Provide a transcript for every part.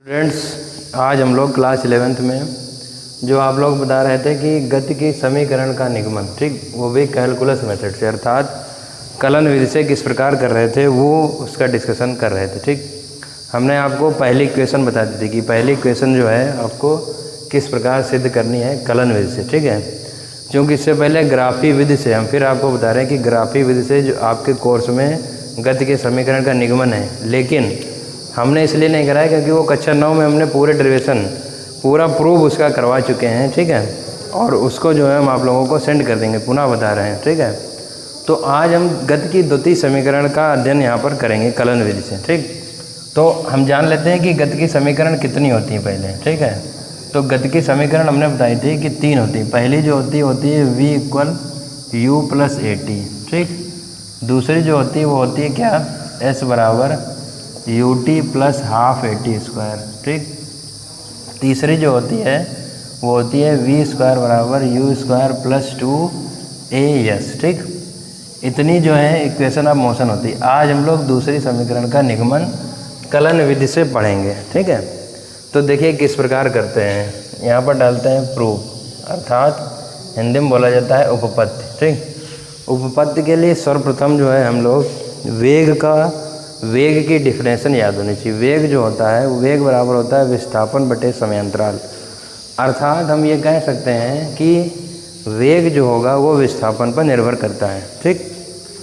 Students, आज हम लोग क्लास 11th में जो आप लोग बता रहे थे कि गति की समीकरण का निगमन, ठीक, वो भी कैलकुलस मेथड से अर्थात कलन विधि से किस प्रकार कर रहे थे वो उसका डिस्कशन कर रहे थे। ठीक, हमने आपको पहली इक्वेशन बता दी थी कि पहली इक्वेशन जो है आपको किस प्रकार सिद्ध करनी है कलन विधि से। ठीक है, क्योंकि इससे पहले ग्राफी विधि से हम फिर आपको बता रहे हैं कि ग्राफी विधि से जो आपके कोर्स में गति के समीकरण का निगमन है, लेकिन हमने इसलिए नहीं कराया क्योंकि वो कक्षा 9 में हमने पूरे डेरिवेशन पूरा प्रूफ उसका करवा चुके हैं। ठीक है, और उसको जो है हम आप लोगों को सेंड कर देंगे, पुनः बता रहे हैं। ठीक है, तो आज हम गति की द्वितीय समीकरण का अध्ययन यहाँ पर करेंगे कलन विधि से। ठीक, तो हम जान लेते हैं कि गति की समीकरण कितनी होती है पहले। ठीक है, तो गति की समीकरण हमने बताई थी कि 3 होती है। पहली जो होती है v = u + at। ठीक, दूसरी जो होती है वो होती है क्या, s = ut + ½ at²। ठीक, तीसरी जो होती है वो होती है v² = u² + 2as। ठीक, इतनी जो है इक्वेशन ऑफ मोशन होती है। आज हम लोग दूसरी समीकरण का निगमन कलन विधि से पढ़ेंगे। ठीक है, तो देखिए किस प्रकार करते हैं। यहाँ पर डालते हैं प्रूफ, अर्थात हिंदी में बोला जाता है उपपत्ति। ठीक, उपपत्ति के लिए सर्वप्रथम जो है हम लोग वेग की डिफिनेशन याद होनी चाहिए। वेग जो होता है वो वेग बराबर होता है विस्थापन बटे समयांतराल। अर्थात हम ये कह सकते हैं कि वेग जो होगा वो विस्थापन पर निर्भर करता है। ठीक,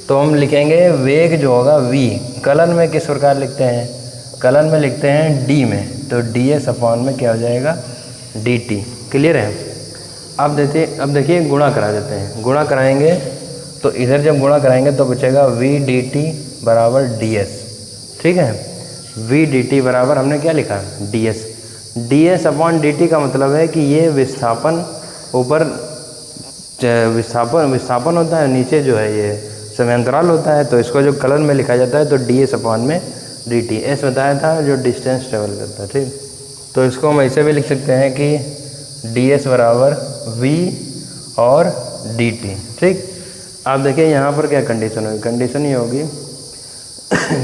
तो हम लिखेंगे वेग जो होगा v, कलन में किस प्रकार लिखते हैं, कलन में लिखते हैं d में, तो ds/ में क्या हो जाएगा dt। क्लियर है। अब देखिए गुणा करा देते हैं। गुणा कराएंगे तो इधर जब गुणा कराएंगे तो बचेगा v dt = ds। ठीक है, v dt बराबर हमने क्या लिखा ds। ds/dt का मतलब है कि ये विस्थापन ऊपर विस्थापन होता है, नीचे जो है ये समयांतराल होता है, तो इसको जो कलन में लिखा जाता है तो ds/dt। s बताया था जो डिस्टेंस ट्रेवल करता है। ठीक, तो इसको हम ऐसे भी लिख सकते हैं कि ds = v और dt। ठीक, आप देखिए यहाँ पर क्या कंडीशन होगी। कंडीशन ये होगी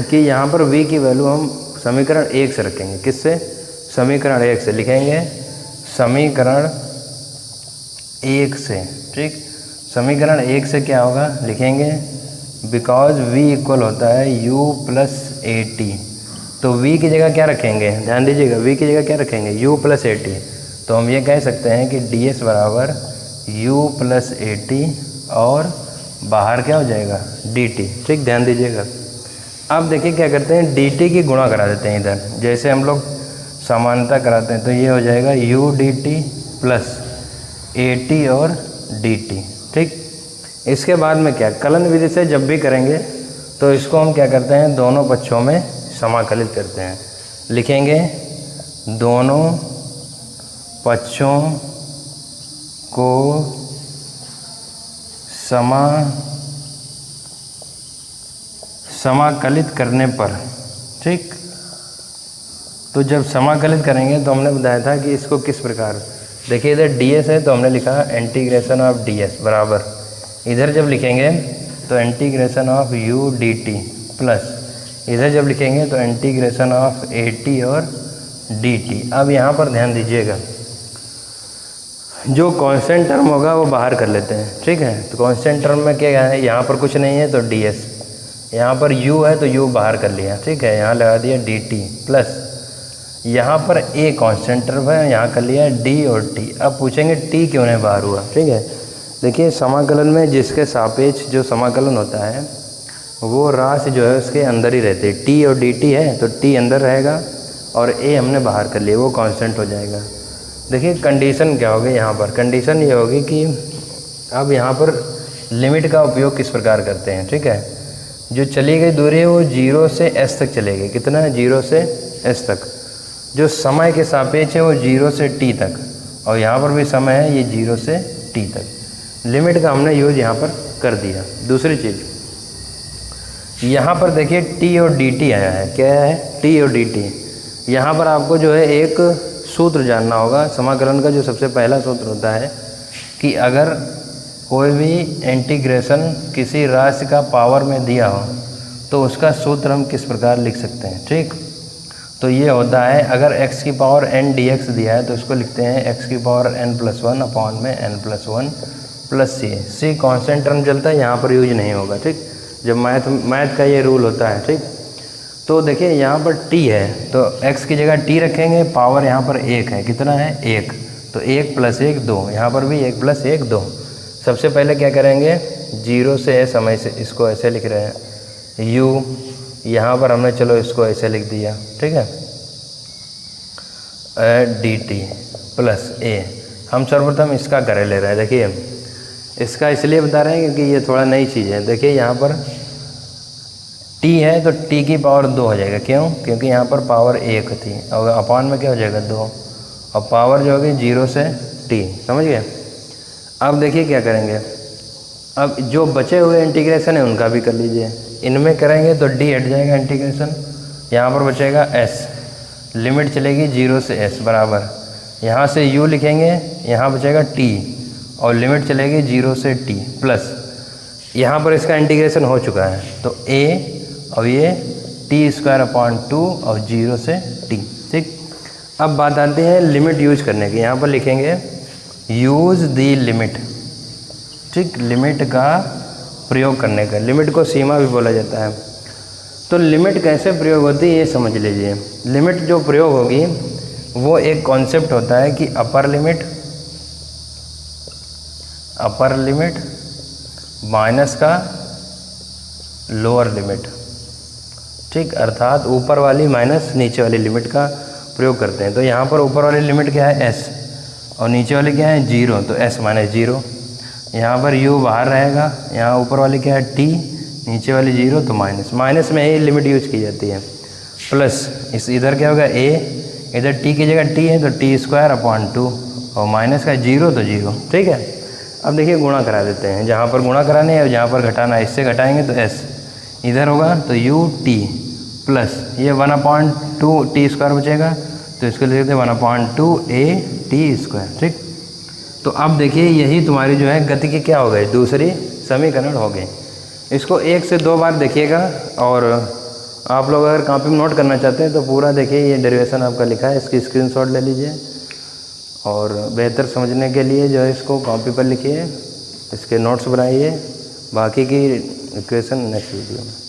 कि यहाँ पर v की वैल्यू हम समीकरण 1 से रखेंगे। किससे, समीकरण 1 से लिखेंगे, समीकरण 1 से। ठीक, समीकरण 1 से क्या होगा लिखेंगे, बिकॉज v इक्वल होता है u + at। तो v की जगह क्या रखेंगे, ध्यान दीजिएगा, v की जगह क्या रखेंगे u + at। तो हम ये कह सकते हैं कि ds = u + at और बाहर क्या हो जाएगा dt। ठीक, ध्यान दीजिएगा। अब देखिए क्या करते हैं, dt की गुणा करा देते हैं इधर, जैसे हम लोग समानता कराते हैं, तो ये हो जाएगा u dt + at और dt। ठीक, इसके बाद में क्या, कलन विधि से जब भी करेंगे तो इसको हम क्या करते हैं, दोनों पक्षों में समाकलित करते हैं। लिखेंगे दोनों पक्षों को समाकलित करने पर। ठीक, तो जब समाकलित करेंगे तो हमने बताया था कि इसको किस प्रकार, देखिए इधर ds है तो हमने लिखा इंटीग्रेशन ऑफ ds बराबर, इधर जब लिखेंगे तो integration of u dt plus इधर जब लिखेंगे तो इंटीग्रेशन ऑफ at और dt। अब यहाँ पर ध्यान दीजिएगा, जो कांस्टेंट टर्म होगा वो बाहर कर लेते हैं। ठीक है, तो कांस्टेंट टर्म में क्या है, यहाँ पर कुछ नहीं है तो ds, यहाँ पर u है तो u बाहर कर लिया। ठीक है, यहाँ लगा दिया dt प्लस यहाँ पर a कांस्टेंट टर्म है, यहाँ कर लिया d और t। अब पूछेंगे t क्यों नहीं बाहर हुआ। ठीक है, देखिए समाकलन में जिसके सापेक्ष जो समाकलन होता है वो राशि जो है उसके अंदर ही रहती है। t और dt है तो t अंदर रहेगा और a हमने बाहर कर लिया, वो कांस्टेंट हो जाएगा। देखिए कंडीशन क्या होगी, यहाँ पर कंडीशन ये होगी कि अब यहाँ पर लिमिट का उपयोग किस प्रकार करते हैं। ठीक है, जो चली गई दूरी है वो 0 से s तक चलेगी। कितना है, 0 से s तक। जो समय के सापेक्ष है वो 0 से t तक, और यहाँ पर भी समय है ये 0 से t तक। लिमिट का हमने यूज यहाँ पर कर दिया। दूसरी चीज़ यहाँ पर देखिए t और dt आया है, क्या है t और dt। यहाँ पर आपको जो है एक सूत्र जानना होगा समाकलन का। जो सबसे पहला सूत्र होता है कि अगर कोई भी इंटीग्रेशन किसी राशि का पावर में दिया हो तो उसका सूत्र हम किस प्रकार लिख सकते हैं। ठीक, तो ये होता है, अगर x की पावर n dx दिया है तो इसको लिखते हैं x की पावर n+1 अपॉन में n+1 plus c constant term चलता है, यहाँ पर यूज नहीं होगा। ठीक, जब मैथ का ये रूल होता है। ठीक, तो देखिए यहाँ पर t है तो x की जगह t रखेंगे, पावर यहाँ पर 1 है, कितना है 1, तो 1 + 1 2, यहाँ पर भी 1 + 1 2। सबसे पहले क्या करेंगे, 0 से s हम इसको ऐसे लिख रहे हैं u, यहाँ पर हमने चलो इसको ऐसे लिख दिया। ठीक है, dt प्लस a। हम सर्वप्रथम इसका करे ले रहे हैं। देखिए इसका इसलिए बता रहे हैं क्योंकि ये थोड़ा नई चीज़ है। देखिए यहाँ पर t है तो t की पावर 2 हो जाएगा, क्यों, क्योंकि यहाँ पर पावर 1 थी और अपॉन में क्या हो जाएगा 2, और पावर जो होगी 0 से t, समझ गए। अब देखिए क्या करेंगे, अब जो बचे हुए इंटीग्रेशन है उनका भी कर लीजिए। इनमें करेंगे तो d हट जाएगा इंटीग्रेशन, यहाँ पर बचेगा s, लिमिट चलेगी 0 से s बराबर, यहाँ से u लिखेंगे, यहाँ बचेगा t और लिमिट चलेगी 0 से t प्लस, यहाँ पर इसका इंटीग्रेशन हो चुका है तो a और ये t²/2 और 0 से t। ठीक, अब बात आती है लिमिट यूज करने की। यहाँ पर लिखेंगे यूज़ दी लिमिट। ठीक, लिमिट का प्रयोग करने का, लिमिट को सीमा भी बोला जाता है। तो लिमिट कैसे प्रयोग होती है ये समझ लीजिए। लिमिट जो प्रयोग होगी वो एक कॉन्सेप्ट होता है कि अपर लिमिट माइनस का लोअर लिमिट। ठीक, अर्थात ऊपर वाली माइनस नीचे वाली लिमिट का प्रयोग करते हैं। तो यहाँ पर ऊपर वाली लिमिट क्या है s और नीचे वाली क्या है 0, तो s - 0। यहाँ पर u बाहर रहेगा, यहाँ ऊपर वाली क्या है t, नीचे वाली 0 तो माइनस में ही लिमिट यूज की जाती है। प्लस इस इधर क्या होगा a, इधर t की जगह t है तो t²/2 और माइनस का 0 तो 0। ठीक है, अब देखिए गुणा करा देते हैं, जहाँ पर गुणा कराने है और जहाँ पर घटाना है, इससे घटाएंगे तो s इधर होगा तो ut प्लस ये 1/2 t² बचेगा तो इसको लिख देते हैं 1/2 at²। ठीक, तो अब देखिए यही तुम्हारी जो है गति की क्या हो गई, दूसरी समीकरण हो गई। इसको 1 से 2 बार देखिएगा, और आप लोग अगर कॉपी में नोट करना चाहते हैं तो पूरा देखिए, ये डेरिवेशन आपका लिखा है, इसकी स्क्रीनशॉट ले लीजिए और बेहतर समझने के लिए जो है इसको कॉपी पर लिखिए, इसके नोट्स बनाइए। बाकी की इक्वेशन नेक्स्ट वीडियो में।